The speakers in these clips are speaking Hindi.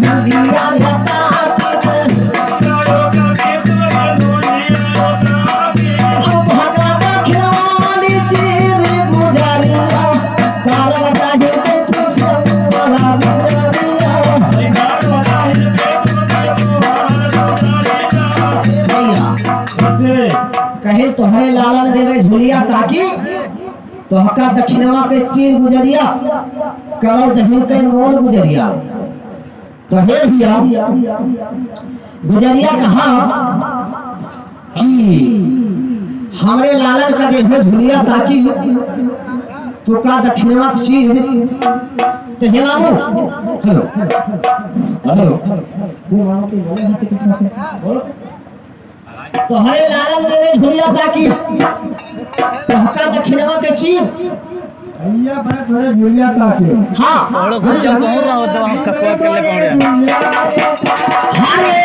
झुलिया कहे तोहरे लालन देवे झुलिया ताकि तोहका दक्षिणवा के तीर गुजरिया करो जमीन के मोल गुजरिया तो हे भैया गुजरिया कहा कि हमरे लालन का देवे झुलिया ताकि तो का दक्षिणवा के तीर तो हे मामू हेलो हेलो तो हरे लालन देवे झुलिया ताकि तो हका दक्षिणवा के चीज भैया बस हरे झुलिया ताकि हां बड़ो खुजा कहो ना हो तो हम खतवा कर ले पौड़े हरे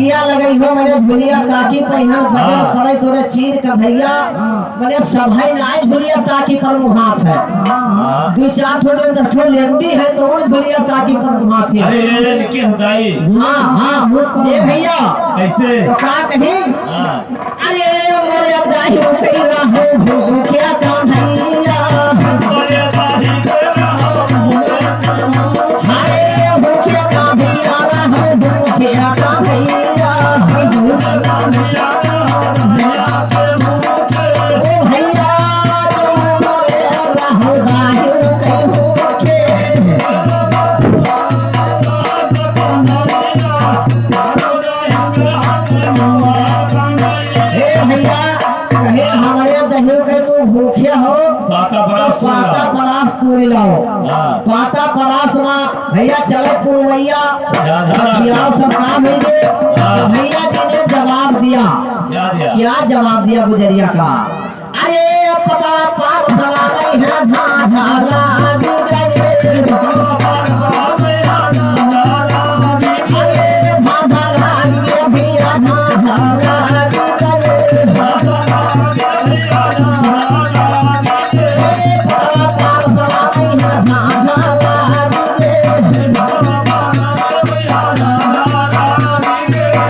लालन देवे झुलिया ताकि झुलिया ताकि पहिन भजन करे तोरे चीर का भैया मने सभाई नाय झुलिया ताकि पर मुहात है दो चार थोड़े 10 लेंदी है तो और झुलिया ताकि पर मुहात है अरे निके हुदाई हां हां ये भैया कैसे तो का कही अरे मोरे दाई हो कई रहो भूखिया चांद भैया मोरे दाई के रहो हाय भूखिया चांद भैया रहो भूखिया चांद भैया पाता परास भैया चलो पुरवैया सब काम है भैया जी ने जवाब दिया क्या जवाब दिया गुजरिया का